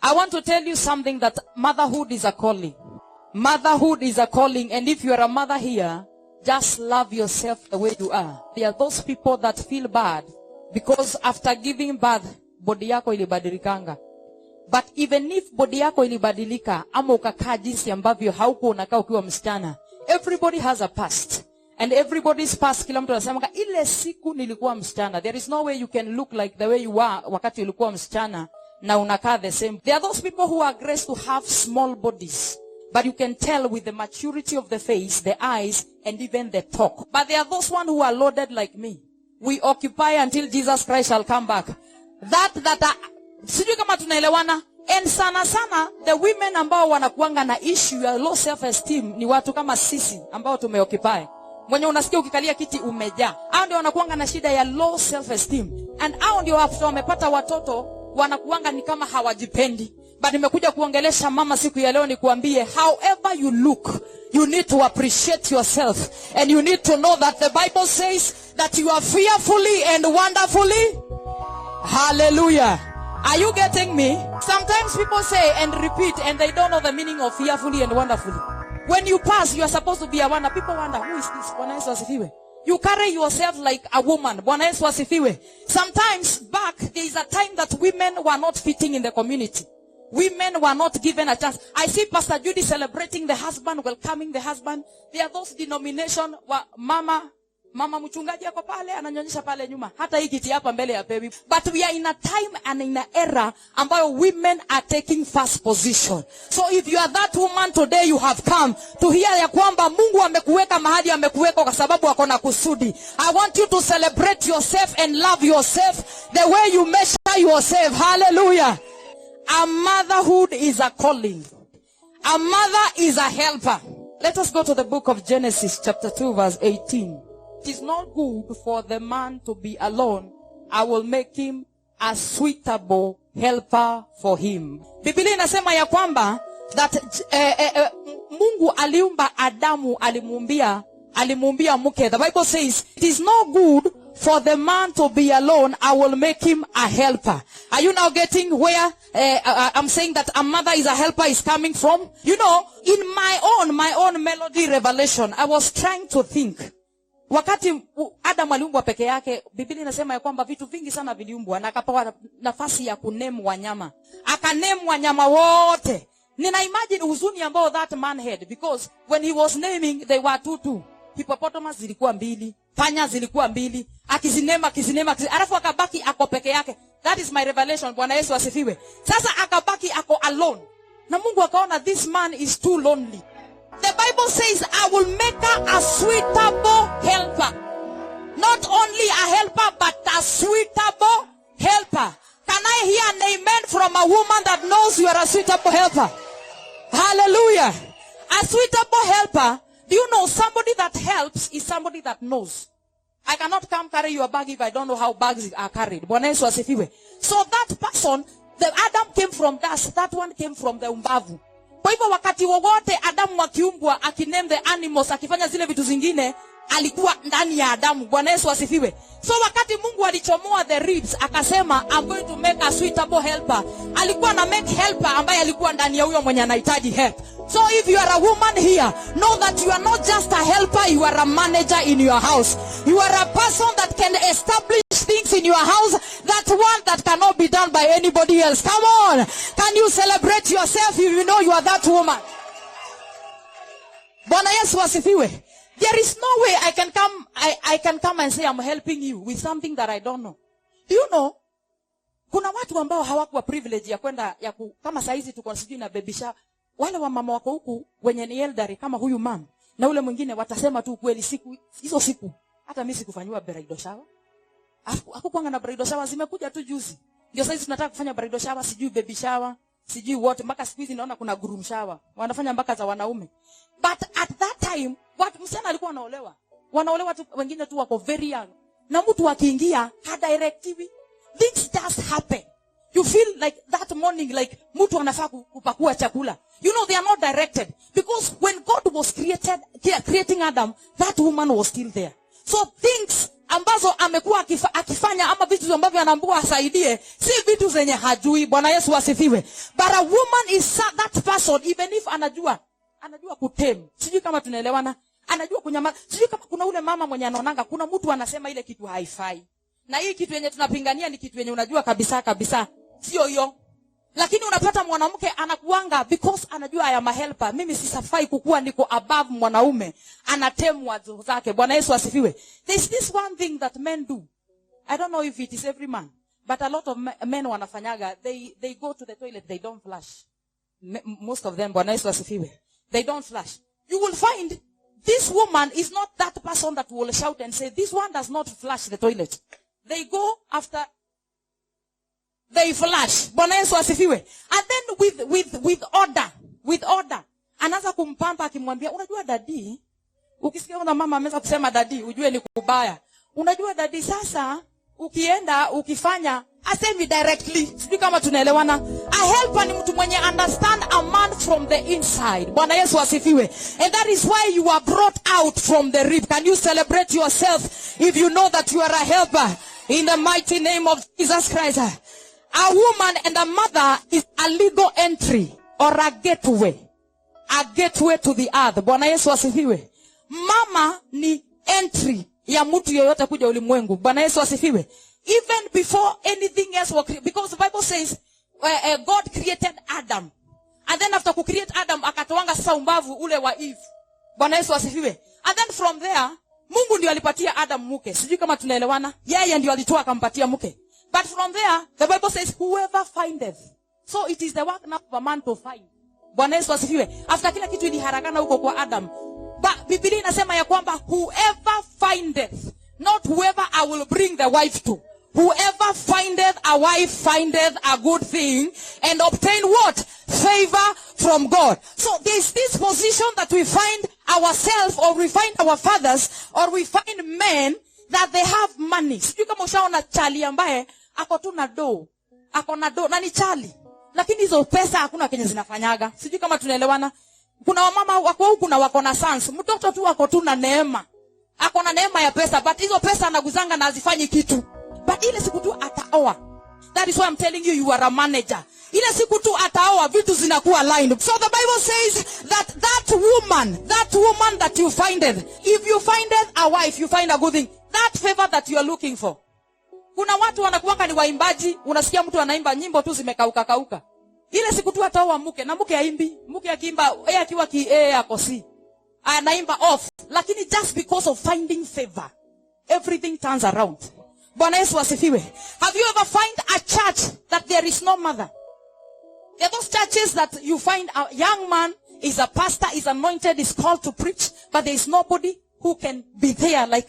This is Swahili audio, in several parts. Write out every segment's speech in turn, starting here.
I want to tell you something, that motherhood is a calling. Motherhood is a calling, and if you are a mother here, just love yourself the way you are. There are those people that feel bad because after giving birth, body yako ilibadilikanga. But even if body yako ilibadilika, ama ukakaa jinsi ambavyo hauko unakaa ukiwa msichana, everybody has a past. And everybody's past, kila mtu anasema ile siku nilikuwa msichana. There is no way you can look like the way you were wakati ulikuwa msichana na unakaa the same. There are those people who are graced to have small bodies, but you can tell with the maturity of the face, the eyes, and even the talk. But there are those one who are loaded like me. We occupy until Jesus Christ shall come back. Sijui kama tunaelewana. And sana the women ambao wanakuanga na issue ya low self esteem ni watu kama sisi ambao tumeoccupy. Mwenye unasikia ukikalia kiti umejaa. Hao ndio wanakuanga na shida ya low self esteem. And hao ndio after wamepata watoto wanakuanga ni kama hawajipendi. But nimekuja kuongelesha mama siku ya leo nikuambie, however you look, you need to appreciate yourself. And you need to know that the Bible says that you are fearfully and wonderfully. Hallelujah. Are you getting me? Sometimes people say and repeat and they don't know the meaning of fearfully and wonderfully. When you pass, you are supposed to be a wonder. People wonder, who is this? Bwana Yesu asifiwe. You carry yourself like a woman. Bwana Yesu asifiwe. Sometimes back, there is a time that women were not fitting in the community. Women were not given a chance. I see Pastor Judy celebrating the husband, welcoming the husband. There are those denomination wa mama mchungaji yako pale ananyonyesha pale nyuma. Hata hii kiti hapa mbele ya baby. But we are in a time and in an era ambayo women are taking first position. So if you are that woman today, you have come to hear ya kwamba Mungu amekuweka mahali amekuweka kwa sababu ako na kusudi. I want you to celebrate yourself and love yourself the way you measure yourself. Hallelujah. A motherhood is a calling. A mother is a helper. Let us go to the book of Genesis chapter 2 verse 18. It is not good for the man to be alone. I will make him a suitable helper for him. Biblia inasema ya kwamba that Mungu aliumba Adamu, alimuumbia mke. The Bible says it is not good for the man to be alone. I will make him a helper. Are you now getting where I'm saying that a mother is a helper is coming from? You know, in my own melody revelation, I was trying to think. Wakati Adam aliumbwa peke yake, Biblia inasema ya kwamba vitu vingi sana viliumbwa na akapewa nafasi ya kunemu wanyama. Akanemu wanyama wote. Nina imagine huzuni ambao that man had, because when he was naming they were two. Hippopotamus zilikuwa 2, panya zilikuwa 2, akizinema, alafu akabaki ako peke yake. That is my revelation. Bwana Yesu asifiwe. Sasa akabaki ako alone. Na Mungu akaona this man is too lonely. The Bible says, I will make her a suitable helper. Not only a helper, but a suitable helper. Can I hear an amen from a woman that knows you are a suitable helper? Hallelujah. A suitable helper. Do you know somebody that helps is somebody that knows? I cannot come carry your bag if I don't know how bags are carried. Bwana Yesu asifiwe. So that person, the Adam came from dust. That one came from the umbavu. Kwa hivyo wakati wowote Adamu akiumbwa, akiname the animals, akifanya zile vitu zingine, alikuwa ndani ya Adamu. Bwana Yesu asifiwe. So wakati Mungu alichomoa the ribs, akasema I'm going to make a suitable helper. Alikuwa na make helper ambaye alikuwa ndani ya huyo mwenye anahitaji help. So if you are a woman here, know that you are not just a helper, you are a manager in your house. You are a person that can establish things in your house, that one that cannot be done by anybody else. Come on. Can you celebrate yourself if you know you are that woman? Bwana Yesu asifiwe. There is no way I can come and say I'm helping you with something that I don't know. Do you know? Kuna watu ambao hawakuwa privilege ya kwenda kama saizi tuko sijui na baby shower. Wale wa mama wako huku wenye ni elderly kama huyu mama na ule mwingine watasema tu kweli hizo siku hata mimi sikufanywa bridal shower. Hakukuanga na bridal shower, zimekuja tu juzi. Ndio sasa tunataka kufanya bridal shower, sijui baby shower, sijui what, mpaka siku hizi naona kuna groom shower. Wanafanya mpaka za wanaume. But at that time, watu msichana alikuwa anaolewa. Wanaolewa tu wengine tu wako very young. Na mtu akiingia hadirectivi. Things just happen. You feel like that morning like mtu anafaa kupakua chakula. You know they are not directed, because when God was creating Adam, that woman was still there. So things ambazo amekuwa akifanya ama vitu ambavyo anaambiwa asaidie, si vitu zenye hajui. Bwana Yesu asifiwe. But a woman is that person, even if anajua kutem. Sijui kama tunaelewana. Anajua kunyamaza. Sijui kama kuna ule mama mwenye anaonanga kuna mtu anasema ile kitu haifai. Na hii kitu yenye tunapingania ni kitu yenye unajua kabisa. Sio hiyo. Lakini unapata mwanamke anakuanga because anajua I am a helper. Mimi sisafai kukua niko above mwanaume. Anatemwa zake. Bwana Yesu asifiwe. There's this one thing that men do. I don't know if it is every man. But a lot of men wanafanyaga. They go to the toilet. They don't flush. Most of them. Bwana Yesu asifiwe. They don't flush. You will find this woman is not that person that will shout and say, this one does not flush the toilet. They go after... They flash. Bwana Yesu asifiwe. And then with order. Anaanza kumpamba akimwambia, unajua dadi, ukisikia kuna mama ameweza kusema dadi, ujue ni kubaya. Unajua dadi sasa, ukienda, ukifanya, asemi directly. Sijui kama tunaelewana. A helper ni mtu mwenye understand a man from the inside. Bwana Yesu asifiwe. And that is why you are brought out from the rib. Can you celebrate yourself if you know that you are a helper? In the mighty name of Jesus Christ. A woman and a mother is a legal entry or a gateway. A gateway to the earth. Bwana Yesu asifiwe. Mama ni entry ya mtu yoyote kuja ulimwengu. Bwana Yesu asifiwe. Even before anything else was created. Because the Bible says God created Adam. And then after create Adam, akatoanga sasa umbavu ule wa Eve. Bwana Yesu asifiwe. And then from there, Mungu ndio alipatia Adam mke. Sijui kama tunaelewana. Yeye ndio alitoa akampatia mke. But from there, the Bible says, whoever findeth. So it is the work now of a man to find. Bwana Yesu asifiwe. After kila kitu iliharakana huko kwa Adam. But Biblia inasema ya kwamba whoever findeth. Not whoever I will bring the wife to. Whoever findeth a wife findeth a good thing. And obtain what? Favor from God. So there is this position that we find ourselves, or we find our fathers, or we find men that they have money. Sijui kama ushaona chali ambaye ako tu na do. Ako na do na ni chali. Lakini hizo pesa hakuna kenye zinafanyaga. Sijui kama tunaelewana. Kuna wamama wako huku na wako na sans. Mtoto tu wako tu na neema. Ako na neema ya pesa, but hizo pesa anaguzanga na hazifanyi kitu. But ile siku tu ataoa. That is why I'm telling you, you are a manager. Ile siku tu ataoa, vitu zinakuwa lined. So the Bible says that woman that you findeth, if you findeth a wife, you find a good thing. That favor that you are looking for. Kuna watu wanakuanga ni waimbaji, unasikia mtu anaimba nyimbo tu zimekauka. Ile siku tu ataoa mke, na mke haimbi, mke akiimba yeye akiwa yako si. Anaimba off, lakini just because of finding favor, everything turns around. Bwana Yesu asifiwe. Have you ever find a church that there is no mother? There are those churches that you find a young man is a pastor, is anointed, is called to preach, but there is nobody who can be there like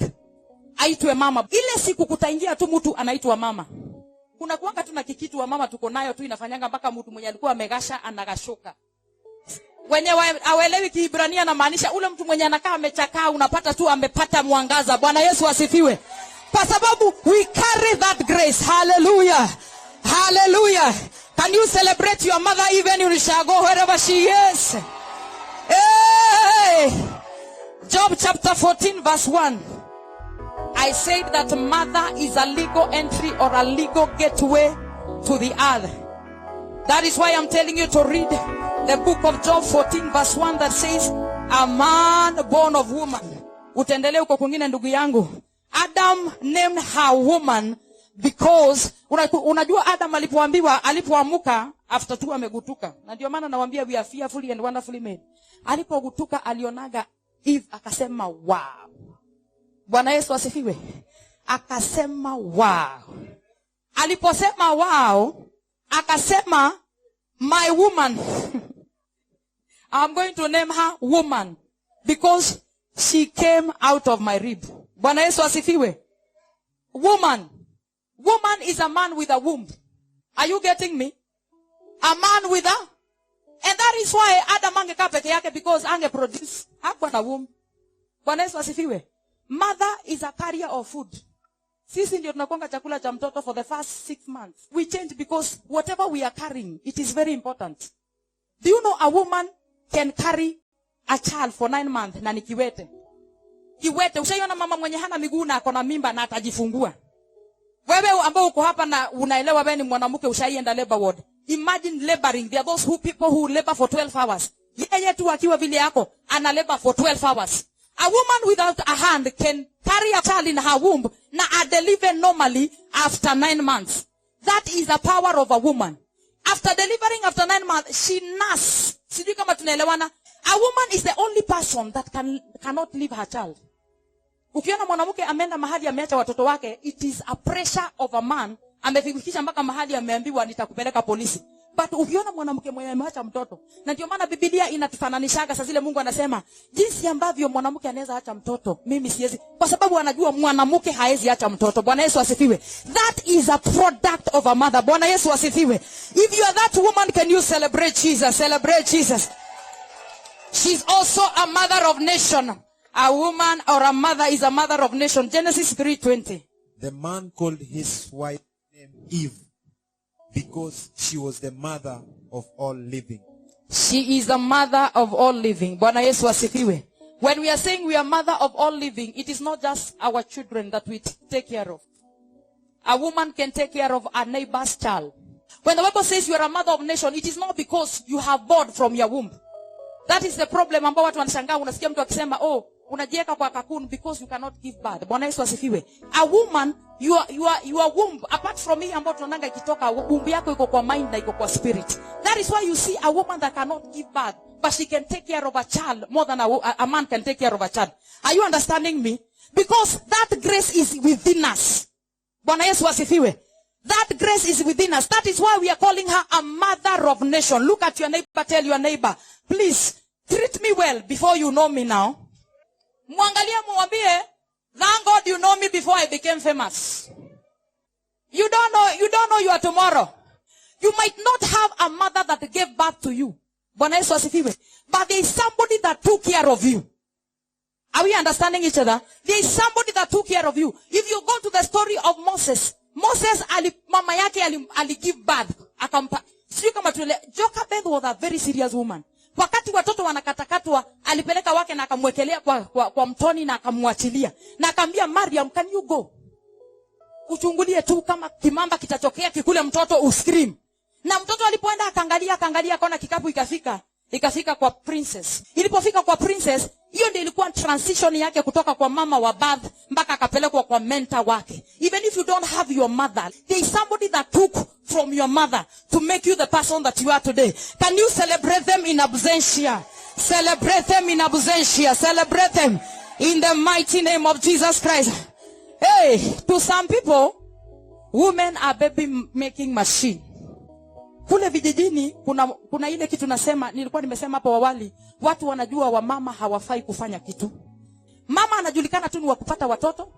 aitwe mama. Ile siku kutaingia tu mtu anaitwa mama. Kuna kuanga tu na kikitu wa mama tuko nayo tu inafanyanga mpaka mtu mwenye alikuwa amegasha anagashoka. Wenye hawelewi Kiebrania na maanisha ule mtu mwenye anakaa amechakaa unapata tu amepata mwangaza. Bwana Yesu asifiwe. Kwa sababu we carry that grace. Hallelujah. Hallelujah. Can you celebrate your mother even in Chicago, wherever she is? Hey! Job chapter 14 verse 1. I said that mother is a legal entry or a legal gateway to the earth. That is why I'm telling you to read the book of Job 14 verse 1 that says, a man born of woman. Utendelee uko kwingine ndugu yangu. Adam named her woman because unajua Adam alipoamuka after tu amegutuka. Na ndio maana nawaambia we are fearfully and wonderfully made. Alipogutuka alionaga Eve akasema wow. Bwana Yesu asifiwe. Akasema wow. Aliposema wow, akasema my woman. I'm going to name her woman because she came out of my rib. Bwana Yesu asifiwe. Woman. Woman is a man with a womb. Are you getting me? A man with a... And that is why Adam angekaa peke yake because angeproduce. Hakuwa na womb. Bwana Yesu asifiwe. Mother is a carrier of food. Sisi ndio tunakuanga chakula cha mtoto for the first 6 months. We change because whatever we are carrying, it is very important. Do you know a woman can carry a child for 9 months na ni kiwete? kiwete. Ushaiona mama mwenye hana miguu na akona mimba na atajifungua? Wewe ambao uko hapa na unaelewa wewe ni mwanamke ushaienda labor ward. Imagine laboring. There are those people who labor for 12 hours. Yeye tu akiwa vile yako ana labor for 12 hours. A woman without a hand can carry a child in her womb na deliver normally after 9 months. That is the power of a woman. After delivering after 9 months, she nurse. Sijui kama tunaelewana. A woman is the only person that cannot leave her child. Ukiona mwanamke ameenda mahali ameacha watoto wake, it is a pressure of a man. Amefikisha mpaka mahali ameambiwa nitakupeleka polisi. But ukiona mwanamke mwenye ameacha mtoto, na ndio maana Biblia inatufananishaga saa zile Mungu anasema, jinsi ambavyo mwanamke anaweza acha mtoto, mimi siwezi. Kwa sababu anajua mwanamke haezi acha mtoto. Bwana Yesu asifiwe. That is a product of a mother. Bwana Yesu asifiwe. If you are that woman, can you celebrate Jesus? Celebrate Jesus. She's also a mother of nation. A woman or a mother is a mother of nation. Genesis 3:20. The man called his wife named Eve because she was the mother of all living. She is the mother of all living. Bwana Yesu asifiwe. When we are saying we are mother of all living, it is not just our children that we take care of. A woman can take care of a neighbor's child. When the Bible says you are a mother of nation, it is not because you have born from your womb. That is the problem ambao watu wanashangaa. Unasikia mtu akisema, oh, unajieka kwa cocoon because you cannot give birth. Bwana Yesu asifiwe. A woman, your womb, apart from me ambao tunanga ikitoka, womb yako iko kwa mind na iko kwa spirit. That is why you see a woman that cannot give birth, but she can take care of a child more than a man can take care of a child. Are you understanding me? Because that grace is within us. Bwana Yesu asifiwe. That grace is within us. That is why we are calling her a mother of nation. Look at your neighbor, tell your neighbor, please treat me well before you know me now. Muangalia muambie, thank God you know me before I became famous. You don't know your tomorrow. You might not have a mother that gave birth to you. Bwana Yesu asifiwe. But there is somebody that took care of you. Are we understanding each other? There is somebody that took care of you. If you go to the story of Moses, mama yake ali give birth. Akampa. Sio kama tule. Jochebed was a very serious woman. Wakati watoto wanakatakatwa, alipeleka wake na akamwekelea kwa mtoni na akamwachilia. Na akamwambia Mariam, can you go? Uchungulie tu kama kimamba kitachokea kikule mtoto uscream. Na mtoto alipoenda akaangalia akaona kikapu ikafika kwa princess. Ilipofika kwa princess, hiyo ndio ilikuwa transition yake kutoka kwa mama wa birth mpaka akapelekwa kwa mentor wake. Even if you don't have your mother, there is somebody that took from your mother to make you the person that you are today. Can you celebrate them in absentia? Celebrate them in absentia. Celebrate them in the mighty name of Jesus Christ. Hey, to some people, women are baby making machine. Kule vijijini kuna ile kitu nilikuwa nimesema hapo awali, watu wanajua wamama hawafai kufanya kitu. Mama anajulikana tu ni wa kupata watoto.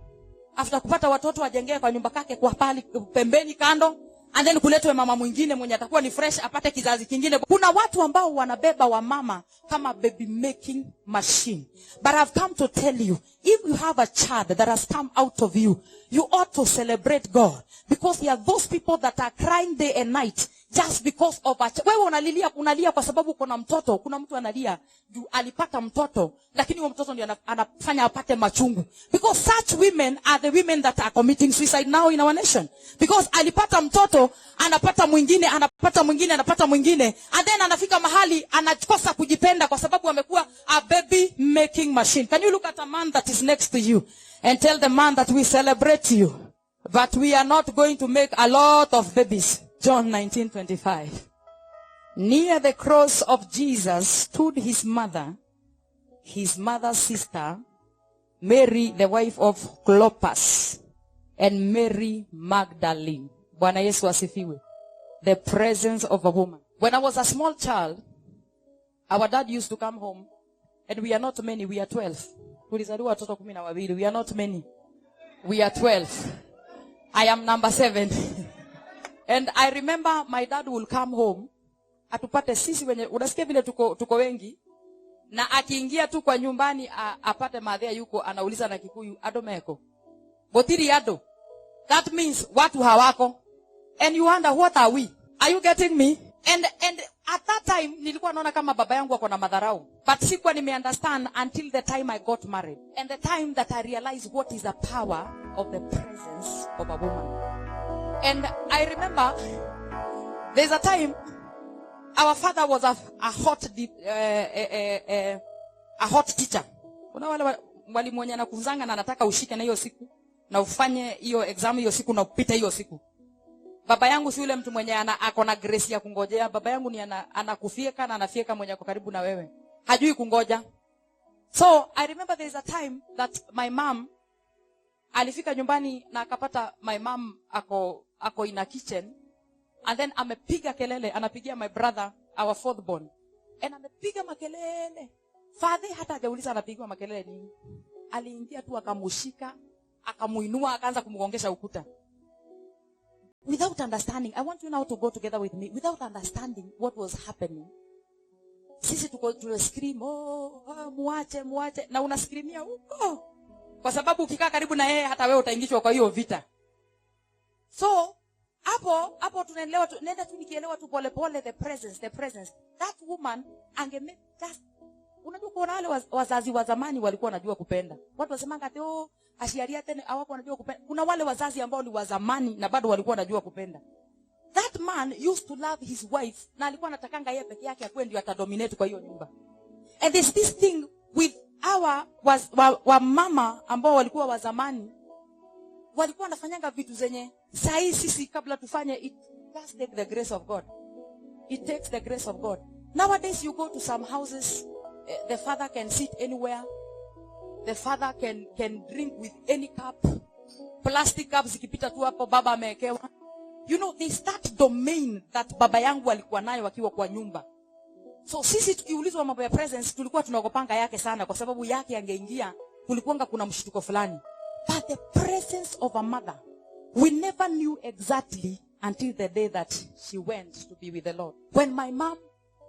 After kupata watoto ajengee kwa nyumba kake kwa pali pembeni kando, and then kuletwe mama mwingine mwenye atakuwa ni fresh apate kizazi kingine. Kuna watu ambao wanabeba wamama kama baby making machine. But I've come to tell you, if you have a child that has come out of you, you ought to celebrate God, because there are those people that are crying day and night just because of a child. Wewe unalia kwa sababu kuna mtoto. Kuna mtu analia juu alipata mtoto, lakini huyo mtoto ndiye anafanya apate machungu. Because such women are the women that are committing suicide now in our nation. Because alipata mtoto, anapata mwingine, and then anafika mahali anakosa kujipenda kwa sababu amekuwa a baby making machine. Can you look at a man that is next to you and tell the man that we celebrate you, but we are not going to make a lot of babies? John 19:25. Near the cross of Jesus stood his mother's sister, Mary, the wife of Clopas, and Mary Magdalene. Bwana Yesu asifiwe. The presence of a woman. When I was a small child, our dad used to come home, and we are not many, we are 12. Tulizaliwa watoto 12. We are not many. We are 12. I am number 7. And I remember my dad will come home, atupate sisi wenye, unasikia vile tuko wengi, na akiingia tu kwa nyumbani apate madhea yuko, anauliza na Kikuyu, ado meko. Botiri ado. That means watu hawako. And you wonder, what are we? Are you getting me? And at that time nilikuwa naona kama baba yangu ako na madharau. But sikuwa nimeunderstand until the time I got married. And the time that I realized what is the power of the presence of a woman. And I remember there's a time our father was a hot teacher. Kuna wale walimu wenye anakunzanga na anataka ushike na hiyo siku na ufanye hiyo exam hiyo siku na upite hiyo siku. Baba yangu si yule mtu mwenye ako na grace ya kungojea. Baba yangu ni anakufieka na anafieka mwenye ako karibu na wewe. Hajui kungoja. So I remember there is a time that my mom alifika nyumbani na akapata my mom ako in a kitchen, and then amepiga kelele, anapigia my brother, our fourth born. And amepiga makelele. Father hata hajauliza anapiga makelele nini. Aliingia tu akamushika, akamuinua, akaanza kumgongesha ukuta. Without understanding, I want you now to go together with me. Without understanding what was happening. Sisi tuko scream, muache. Na unascreamia huko. Kwa sababu ukikaa karibu na yeye hata wewe utaingishwa kwa hiyo vita. So, hapo tunaelewa nenda tu nikielewa tu pole the presence. That woman just unajua kuna wale wazazi wa zamani walikuwa wanajua kupenda. Watu wasemanga ati ashiaria tena hawako wanajua kupenda. Kuna wale wazazi ambao ni wa zamani na bado walikuwa wanajua kupenda. That man used to love his wife na alikuwa anatakanga yeye peke yake akwe ndio atadominate kwa hiyo nyumba. And there's this thing with our mama ambao walikuwa wa zamani, walikuwa wanafanyanga vitu zenye sahi sisi kabla tufanye it just take the grace of God. It takes the grace of God. Nowadays you go to some houses, the father can sit anywhere. The father can drink with any cup. Plastic cups zikipita tu hapo baba amewekewa. You know, they start domain that baba yangu alikuwa nayo wakiwa kwa nyumba. So sisi tukiulizwa mambo ya presence tulikuwa tunaogopanga yake sana kwa sababu yake angeingia kulikuanga kuna mshtuko fulani. But the presence of a mother, we never knew exactly until the day that she went to be with the Lord. When my mom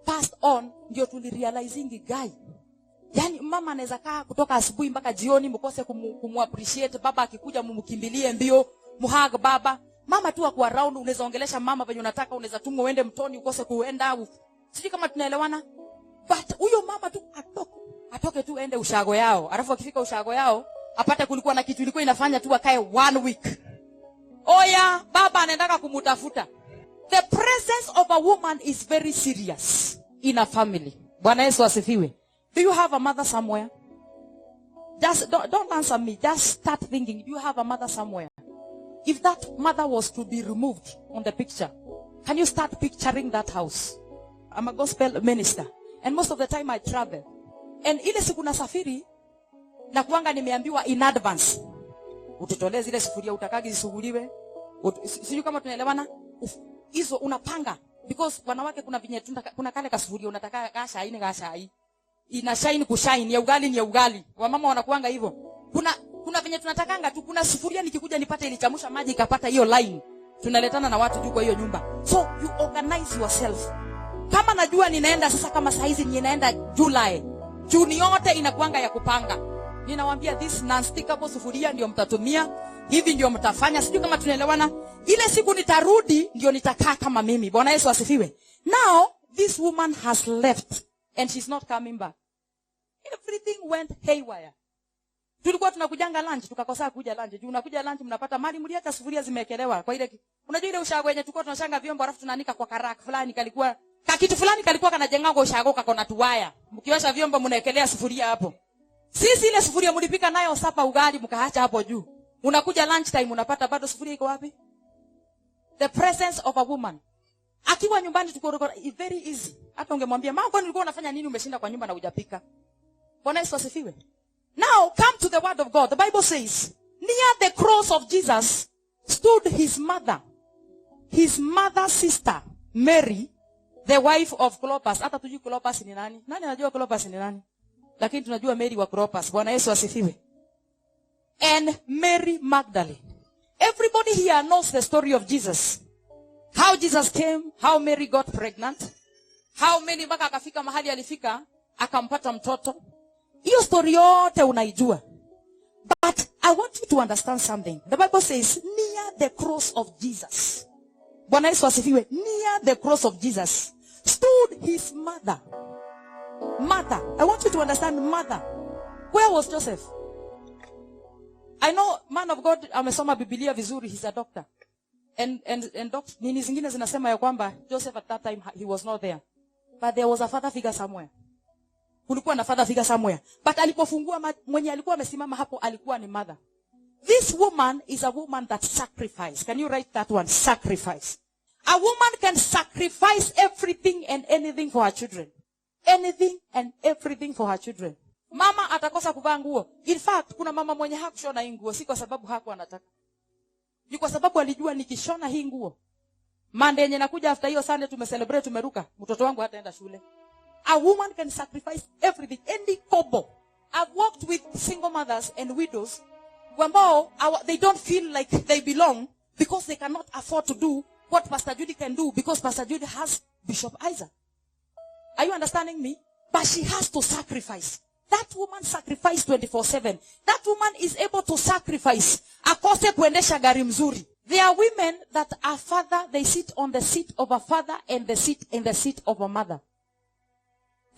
passed on, ndio tulirealizing guy. Yani mama anaweza kaa kutoka asubuhi mpaka jioni mkose kumu-appreciate baba akikuja mumkimbilie mbio, muhag baba. Mama tu ako around, unaweza ongelesha mama venye unataka, unaweza tumu uende mtoni ukose kuenda. Sisi kama tunaelewana. But huyo mama tu atoke tu ende ushago yao. Alafu akifika ushago yao, apate kulikuwa na kitu ilikuwa inafanya tu akae 1 week. Oya, baba anaendaka kumutafuta. The presence of a woman is very serious in a family. Bwana Yesu asifiwe. Do you have a mother somewhere? Just don't answer me. Just start thinking. Do you have a mother somewhere? If that mother was to be removed on the picture, can you start picturing that house? I'm a gospel minister. And most of the time I travel. And ile siku nasafiri, na kuanga nimeambiwa in advance. Ututolee zile sufuria utakagi zisuguliwe. Sijui kama tunaelewana. Hizo unapanga. Because wanawake kuna vinye kuna kale kasufuria unataka gasha ina shine kushine ya ugali ni ya ugali. Wamama wanakuanga hivyo. Kuna venye tunatakanga tu kuna sufuria nikikuja nipate ilichamusha maji ikapata hiyo line. Tunaletana na watu juu kwa hiyo nyumba. So you organize yourself. Kama najua ninaenda sasa kama saizi ninaenda July. Juni yote inakuanga ya kupanga. Ninawaambia this non-stickable sufuria ndio mtatumia. Hivi ndio mtafanya. Sijui kama tunaelewana. Ile siku nitarudi ndio nitakaa kama mimi. Bwana Yesu asifiwe. Now this woman has left and she's not coming back. Everything went haywire. Tulikuwa tunakujanga lunch tukakosa kuja lunch. Juu unakuja lunch mnapata mali mliacha sufuria zimekelewa. Kwa ile unajua ile ushago yenye tulikuwa tunashanga vyombo alafu tunaanika kwa karaka fulani kalikuwa kitu fulani kalikuwa kanajenganga ushago kakona tuwaya. Mkiosha vyombo mnaekelea sufuria hapo. Sisi ile sufuria mlipika nayo sapa ugali mkaacha hapo juu. Unakuja lunch time unapata bado sufuria iko wapi? The presence of a woman. Akiwa nyumbani tuko very easy. Hata ungemwambia mama kwani ulikuwa unafanya nini umeshinda kwa nyumba na hujapika? Bwana Yesu asifiwe. Now come to the word of God. The Bible says, near the cross of Jesus stood his mother's sister, Mary, the wife of Clopas. Hata tujui Clopas ni nani? Nani anajua Clopas ni nani? Lakini tunajua Mary wa Clopas. Bwana Yesu asifiwe. And Mary Magdalene. Everybody here knows the story of Jesus. How Jesus came, how Mary got pregnant, how Mary mpaka akafika mahali alifika, akampata mtoto. Hiyo story yote unaijua. But I want you to understand something. The Bible says, near the cross of Jesus. Bwana Yesu asifiwe. Near the cross of Jesus stood his mother. Mother. I want you to understand mother. Where was Joseph? I know man of God amesoma Biblia vizuri, he's a doctor. And nini zingine zinasema ya kwamba Joseph at that time he was not there. But there was a father figure somewhere. Kulikuwa na father figure somewhere. But alipofungua mwenye alikuwa amesimama hapo alikuwa ni mother. This woman is a woman that sacrificed. Can you write that one? Sacrifice. A woman can sacrifice everything and anything for her children. Anything and everything for her children. Mama atakosa kuvaa nguo. In fact, kuna mama mwenye hakushona hii nguo si kwa sababu hakuwa anataka. Ni kwa sababu alijua nikishona hii nguo, Monday yenye nakuja after hiyo Sunday tumecelebrate tumeruka, mtoto wangu hataenda shule. A woman can sacrifice everything, any kobo. I've worked with single mothers and widows ambao they don't feel like they belong because they cannot afford to do what Pastor Judy can do because Pastor Judy has Bishop Isaac. Are you understanding me? But she has to sacrifice. That woman sacrificed 24/7. That woman is able to sacrifice. Akose kuendesha gari mzuri. There are women that are father, they sit on the seat of a father and they sit in the seat of a mother.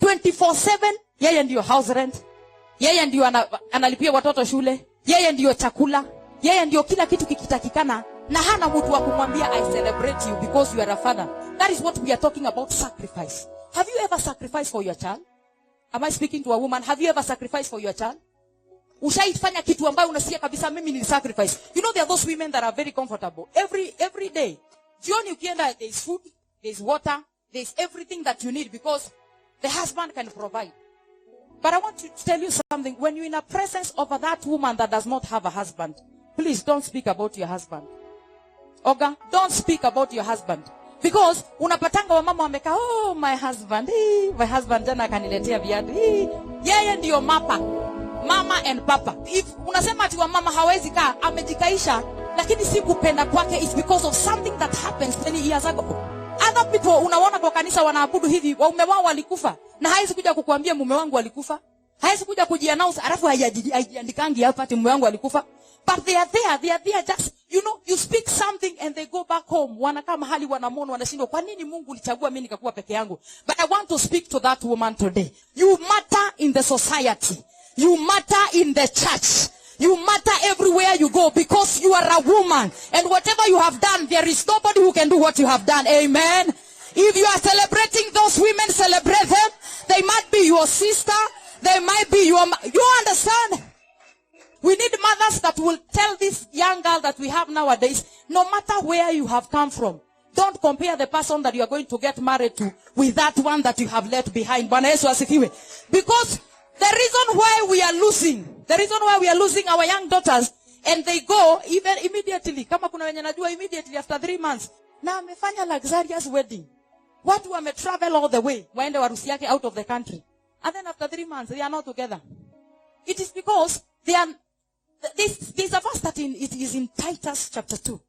24/7, yeye ndiyo house rent. Yeye ndiyo analipia watoto shule. Yeye ndiyo chakula. Yeye ndiyo kila kitu kikitakikana. Na hana mtu wa kumwambia I celebrate you because you are a father. That is what we are talking about, sacrifice. Have you ever sacrificed for your child? Am I speaking to a woman? Have you ever sacrificed for your child? Ushaifanya kitu ambayo unasikia kabisa mimi ni sacrifice. You know there are those women that are very comfortable. Every day. Jioni ukienda there is food, there is water, there is everything that you need because the husband can provide. But I want to tell you something. When you're in the presence of that woman that does not have a husband, please don't speak about your husband. Oga, don't speak about your husband. Because unapatanga wa mama wamekaa, oh my husband jana akaniletea viatu. Yeye ndiyo mama and papa. If unasema ati wa mama hawezi kaa, amejikaisha, lakini si kupenda kwake, it's because of something that happens 20 years ago. Other people unaona kwa kanisa wanaabudu hivi, waume wao walikufa, na haizi kuja kukuambia mume wangu alikufa. Haizi kuja kujiannounce, alafu haijiandikangi hapa ati mume wangu alikufa. But they are there just, you know, you speak something and they go back home. Wanakaa mahali wanamono, wanashindwa, kwa nini Mungu ulichagua mimi nikakuwa peke yangu? But I want to speak to that woman today. You matter in the society. You matter in the church. You matter everywhere you go because you are a woman. And whatever you have done, there is nobody who can do what you have done. Amen. If you are celebrating those women, celebrate them. They might be your sister. They might be your... You understand? We need mothers that will tell this young girl that we have nowadays, no matter where you have come from, don't compare the person that you are going to get married to with that one that you have left behind. Because the reason why we are losing our young daughters, and they go even immediately, kama kuna wenye najua immediately after 3 months, na amefanya luxurious wedding. Watu wame travel all the way, waende warusi yake out of the country. And then after 3 months, they are not together. It is because they are... There's a verse that it is in Titus chapter 2.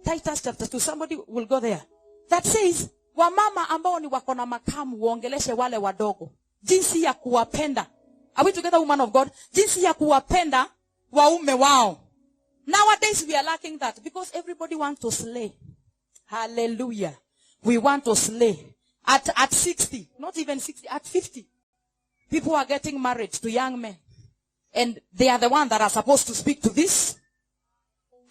Titus chapter 2. Somebody will go there. That says, wamama ambao ni wako na makamu waongeleshe wale wadogo. Jinsi ya kuwapenda. Are we together, woman of God? Jinsi ya kuwapenda waume wao. Nowadays we are lacking that because everybody wants to slay. Hallelujah. We want to slay. At 60, not even 60, at 50. People are getting married to young men. And they are the ones that are supposed to speak to this.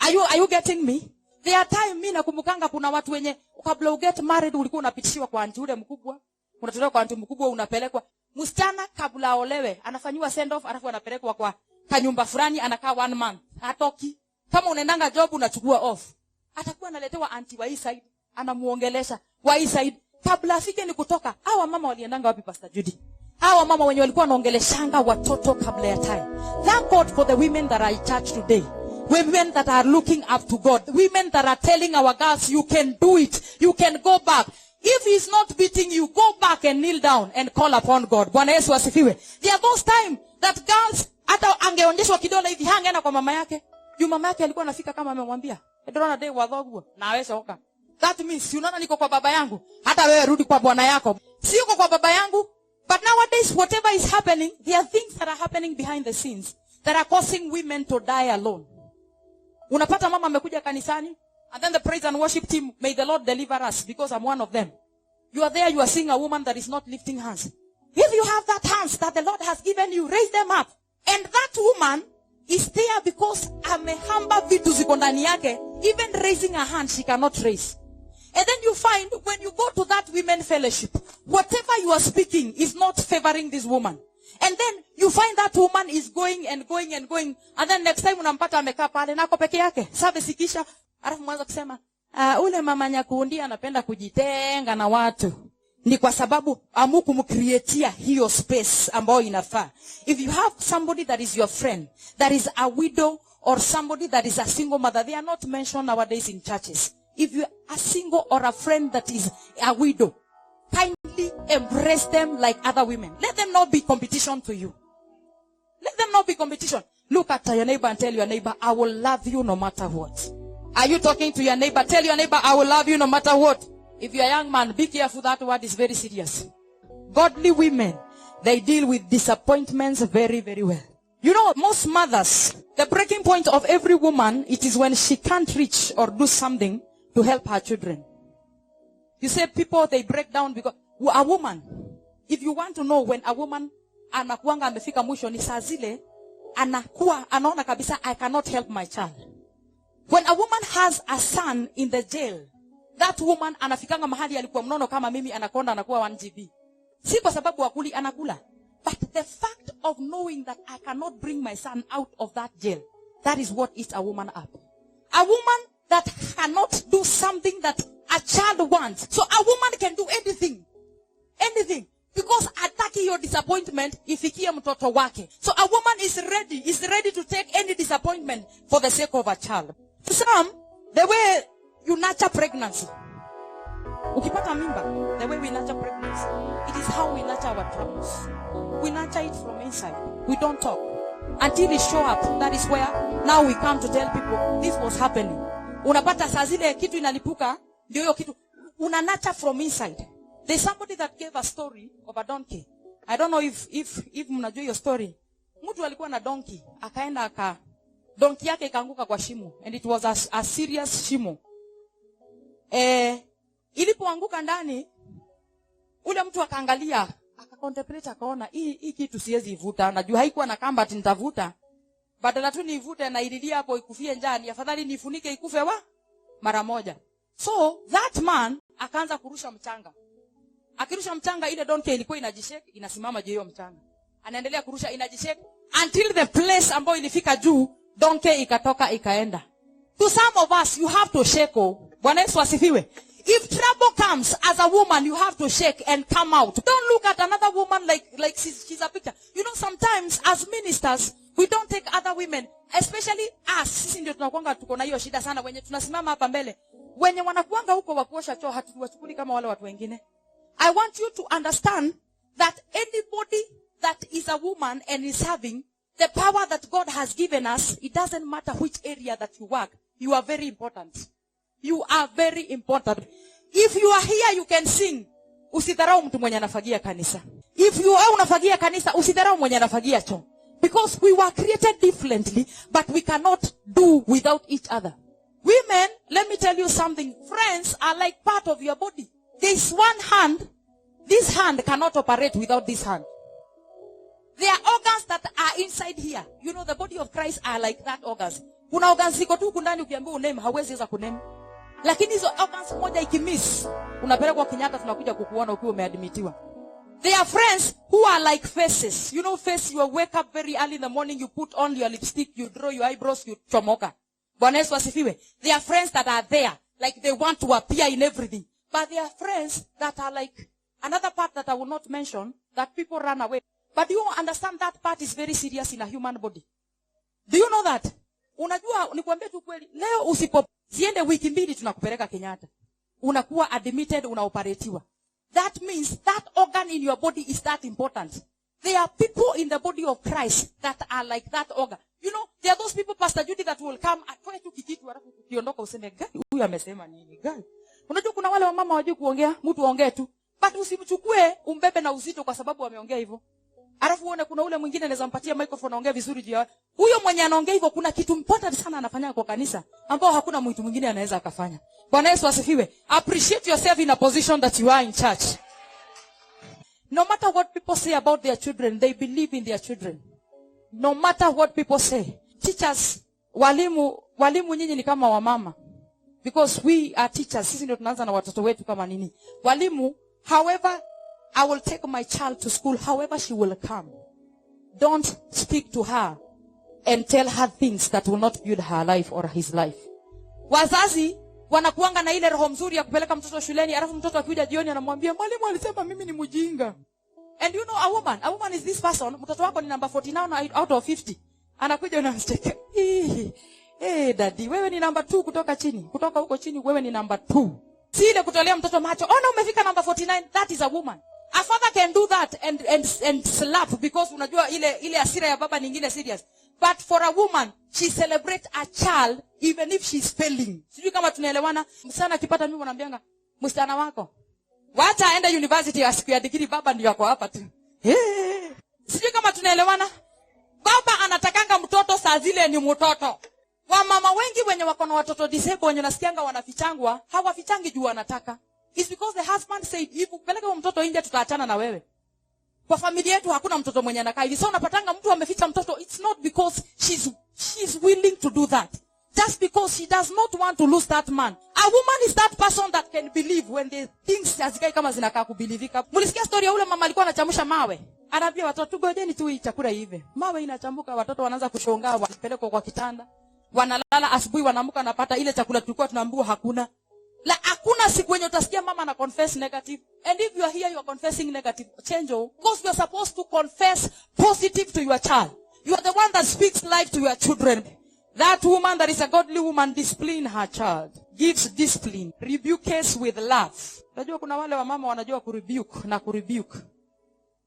Are you getting me? There are time mimi nakumbukanga kuna watu wenye kabla uget married ulikuwa unapitishiwa kwa aunti ule mkubwa, unatolewa kwa aunti mkubwa unapelekwa. Msichana kabla aolewe anafanywa send off alafu anapelekwa kwa kanyumba fulani anakaa 1 month. Hatoki. Kama unaendanga job unachukua off. Atakuwa analetewa aunti wa hii side, anamuongelesha wa hii side. Kabla afike ni kutoka. Hawa mama waliendanga wapi Pastor Judy? Hawa mama wenye walikuwa wanaongeleshanga watoto kabla ya time. Thank God for the women that are in church today. Women that are looking up to God. Women that are telling our girls, you can do it. You can go back. If he's not beating you, go back and kneel down and call upon God. Bwana Yesu asifiwe. There are those time that girls, hata angeonyeshwa kidole hivi, hangeenda kwa mama yake. Yu mama yake alikuwa anafika kama amemwambia, Edrona day wadhogu, na wewe shoka. That means, unaona niko kwa baba yangu. Hata wewe rudi kwa bwana yako. Si uko kwa baba yangu. But nowadays, whatever is happening, there are things that are happening behind the scenes that are causing women to die alone. Unapata mama amekuja kanisani, and then the praise and worship team, may the Lord deliver us, because I'm one of them. You are there, you are seeing a woman that is not lifting hands. If you have that hands that the Lord has given you, raise them up. And that woman is there because amehamba vitu ziko ndani yake. Even raising a hand, she cannot raise. And then you find when you go to that women fellowship, whatever you are speaking is not favoring this woman. And then you find that woman is going and going and going. And then next time unampata amekaa pale nako peke yake. Service ikisha, alafu mwanzo kusema, ule mama Nyakundi anapenda kujitenga na watu. Ni kwa sababu amukumcreatea hiyo space ambayo inafaa. If you have somebody that is your friend, that is a widow or somebody that is a single mother, they are not mentioned nowadays in churches. If you are a single or a friend that is a widow, kindly embrace them like other women. Let them not be competition to you. Let them not be competition. Look at your neighbor and tell your neighbor, I will love you no matter what. Are you talking to your neighbor? Tell your neighbor, I will love you no matter what. If you're a young man, be careful, that word is very serious. Godly women, they deal with disappointments very, very well. You know, most mothers, the breaking point of every woman, it is when she can't reach or do something to help her children. You say people, they break down because a woman, if you want to know when a woman anakuanga amefika mwisho ni saa zile anaona kabisa I cannot help my child. When a woman has a son in the jail, that woman anafikanga mahali alikuwa mnono kama mimi anakonda anakuwa 1 GB. Si kwa sababu akuli anakula. But the fact of knowing that I cannot bring my son out of that jail, that is what eats a woman up. A woman that cannot do something that a child wants. So a woman can do anything. Anything. Because ataki your disappointment ifikie mtoto wake. So a woman is ready to take any disappointment for the sake of a child. To some, the way you nurture pregnancy. Ukipata mimba, the way we nurture pregnancy, it is how we nurture our troubles. We nurture it from inside. We don't talk. Until it show up. That is where now we come to tell people this was happening. Unapata saa zile kitu inalipuka, ndio hiyo kitu. Una nurture from inside. There's somebody that gave a story of a donkey. I don't know if mnajua your story. Mtu alikuwa na donkey, akaenda donkey yake ikaanguka kwa shimo, and it was a serious shimo. Ilipoanguka ndani, ule mtu akaangalia, akacontemplate, akaona hii kitu siwezi ivuta. Najua haikuwa na kamba ati nitavuta. Badala tu nivute na ililia hapo ikufie njani, afadhali nifunike ikufe mara moja. So that man akaanza kurusha mchanga. Akirusha mchanga, ile donkey ilikuwa inajishake, inasimama juu ya mchanga. Anaendelea kurusha, inajishake until the place ambayo ilifika juu, donkey ikatoka ikaenda. To some of us, you have to shake. Bwana Yesu asifiwe. If trouble comes as a woman, you have to shake and come out. Don't look at another woman like she's a picture. You know, sometimes as ministers, we don't take other women, especially us. Sisi ndio tunakuanga tuko na hiyo shida sana wenye tunasimama hapa mbele. Wenye wanakuanga huko wakuosha choo hatuwachukuli kama wale watu wengine. I want you to understand that anybody that is a woman and is having the power that God has given us, it doesn't matter which area that you work, you are very important. You are very important. If you are here, you can sing. Usidharau mtu mwenye anafagia kanisa. If you are unafagia kanisa, usidharau mwenye anafagia choo. Because we were created differently, but we cannot do without each other. Women, let me tell you something. Friends are like part of your body. There is one hand. This hand cannot operate without this hand. There are organs that are inside here. You know, the body of Christ are like that organs. Kuna organs ziko tu kundani ukiambiwa uname, hauwezi weza kuname. Lakini hizo organs moja ikimiss, unapelekwa Kenyatta tunakuja kukuona ukiwa umeadmitiwa. There are friends who are like faces. You know face, you wake up very early in the morning, you put on your lipstick, you draw your eyebrows, you chomoka. Bwana Yesu asifiwe. There are friends that are there, like they want to appear in everything. But there are friends that are like another part that I will not mention, that people run away. But you understand that part is very serious in a human body. Do you know that? Unajua, nikwambie tu kweli, leo ziende wiki 2 tunakupeleka Kenyatta. Unakuwa admitted, unaoperatiwa. That means that organ in your body is that important. There are people in the body of Christ that are like that organ. You know, there are those people, Pastor Judy, that will come atoe tu kikitu alafu ukiondoka useme gani huyu amesema nini gani. Unajua kuna wale wamama hawajui kuongea, mtu aongee tu. But usimchukue umbebe na uzito kwa sababu ameongea hivyo. Alafu uone kuna ule mwingine anaweza mpatia microphone aongee vizuri juu. Huyo mwenye anaongea hivyo kuna kitu important sana anafanya kwa kanisa ambao hakuna mtu mwingine anaweza akafanya. Bwana Yesu asifiwe. Appreciate yourself in a position that you are in church. No matter what people say about their children, they believe in their children. No matter what people say. Teachers, walimu nyinyi ni kama wamama. Because we are teachers. Sisi ndio tunaanza na watoto wetu kama nini. Walimu, however, I will take my child to school, however she will come. Don't speak to her and tell her things that will not build her life or his life. Wazazi, wanakuanga na ile roho mzuri ya kupeleka mtoto shuleni, alafu mtoto akija jioni anamwambia mwalimu alisema mimi ni mjinga. And you know a woman is this person, mtoto wako ni number 49 out of 50. Anakuja unamcheka. Daddy, wewe ni number 2 kutoka chini. Kutoka huko chini wewe ni number 2. Si ile kutolea mtoto macho. Ona umefika number 49, that is a woman. A father can do that and slap because unajua ile hasira ya baba nyingine serious. But for a woman, she celebrates a child even if she's failing. Sijui kama tunaelewana. Msichana akipata mimi anamwambia, "Msichana wako, wacha aende university asikia degree, baba ndio yako hapa tu." Sijui kama tunaelewana. Baba anatakanga mtoto saa zile ni mtoto. Wamama wengi wenye wako na watoto disabled wenye nasikianga wanafichangwa, hawafichangi juu wanataka. It's because the husband said, "If upeleke mtoto nje tutaachana na wewe." Kwa familia yetu hakuna mtoto mwenye anakaa hivi. So unapatanga mtu ameficha mtoto, it's not because she's willing to do that. Just because she does not want to lose that man. A woman is that person that can believe when the things hazikai kama zinakaa kubilivika. Mulisikia story ya ule mama alikuwa anachamusha mawe. Anaambia watoto ngojeni tu hii chakula hivi. Mawe inachambuka, watoto wanaanza kushongaa, wanapelekwa kwa kitanda. Wanalala, asubuhi wanaamka napata ile chakula tulikuwa tunaambiwa hakuna. Hakuna siku yenye utasikia mama na confess negative. And if you are here, you are confessing negative. Change. Because you are supposed to confess positive to your child. You are the one that speaks life to your children. That woman that is a godly woman discipline her child. Gives discipline. Rebukes with love. Unajua kuna wale wa mama wanajua kurebuke na kurebuke.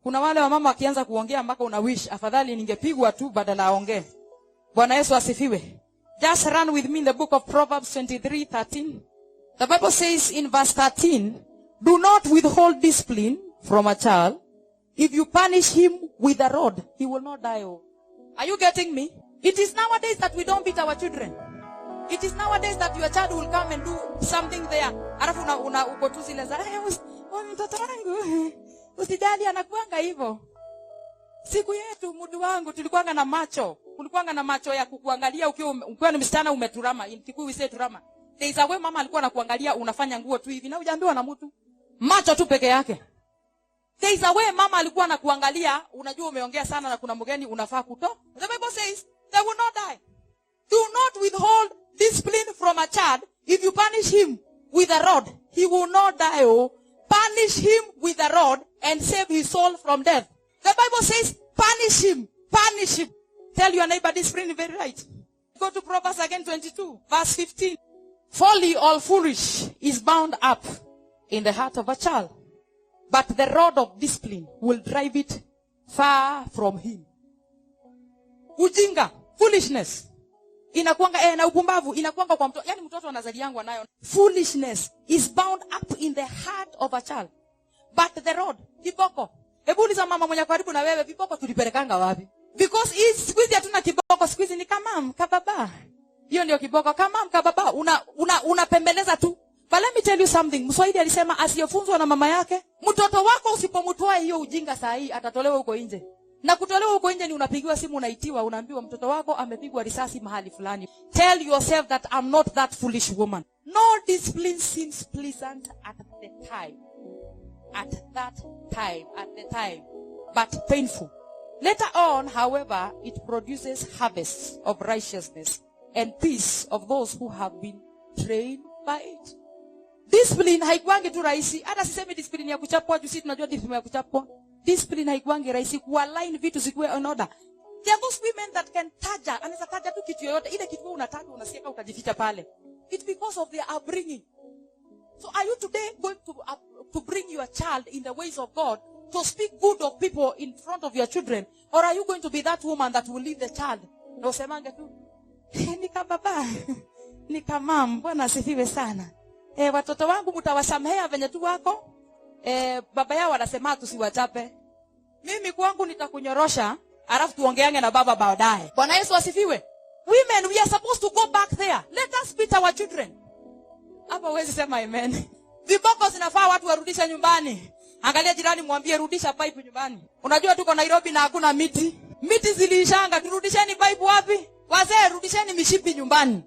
Kuna wale wa mama wakianza kuongea mpaka una wish afadhali ningepigwa tu badala aongee. Bwana Yesu asifiwe. Just run with me in the book of Proverbs 23:13. The Bible says in verse 13, "Do not withhold discipline from a child. If you punish him with a rod, he will not die." Are you getting me? It is nowadays that we don't beat our children. It is nowadays that your child will come and do something there. Alafu uko tu zile za, mtoto wangu, usijali anakuanga hivyo. Siku yetu mudu wangu tulikuanga na macho. Kulikuanga na macho ya kukuangalia ukiwa ni msichana umeturama. In Kikuyu we say turama. There is a way mama alikuwa anakuangalia unafanya nguo tu hivi na hujaambiwa na mtu. Macho tu peke yake. There is a way mama alikuwa anakuangalia, unajua umeongea sana na kuna mgeni unafaa kutoa. The Bible says they will not die. Do not withhold discipline from a child. If you punish him with a rod, he will not die. Punish him with a rod and save his soul from death. The Bible says punish him. Punish him. Tell your neighbor discipline very right. Go to Proverbs again 22 verse 15. Folly or foolish is bound up in the heart of a child, but the rod of discipline will drive it far from him. Ujinga, foolishness, inakuanga na upumbavu inakuanga kwa mtoto. Yani mtoto anazaliangwa nayo. Foolishness is bound up in the heart of a child, but the rod, kiboko. Hebu uliza mama mwenye karibu na wewe, viboko tulipelekanga wapi? Because siku hizi hatuna kiboko, siku hizi ni kamam, kababa. Hiyo ndio kiboko, kamam, kababa, unapembeleza tu. But let me tell you something. Mswahili alisema asiyefunzwa na mama yake. Mtoto wako usipomtoa hiyo ujinga saa hii atatolewa huko nje. Na kutolewa huko nje ni unapigiwa simu unaitiwa, unaambiwa mtoto wako amepigwa risasi mahali fulani. Tell yourself that I'm not that foolish woman. No discipline seems pleasant at the time. At the time. But painful. Later on, however, it produces harvests of righteousness and peace of those who have been trained by it. Discipline haikuangi tu rahisi. Hata sisemi discipline ya kuchapwa, sisi tunajua discipline ya kuchapwa. Discipline haikuangi rahisi, kualign vitu zikuwe in order. There are those women that can taja, anaweza taja tu kitu yoyote, ile kitu unataka unasikia ukajificha pale. It's because of their upbringing. So are you today going to bring your child in the ways of God, to speak good of people in front of your children, or are you going to be that woman that will leave the child? Na usemange tu, nika baba, nika mam, Bwana asifiwe sana. Watoto wangu mtawasamehea venye tu wako. Baba yao wanasema tusiwachape. Mimi kwangu nitakunyorosha, alafu tuongeange na baba baadaye. Bwana Yesu asifiwe. Women, we are supposed to go back there. Let us beat our children. Hapa huwezi sema amen. Viboko zinafaa watu warudisha nyumbani. Angalia jirani, mwambie rudisha pipe nyumbani. Unajua tuko Nairobi na hakuna miti. Miti ziliishanga, turudisheni pipe wapi? Wazee, rudisheni mishipi nyumbani.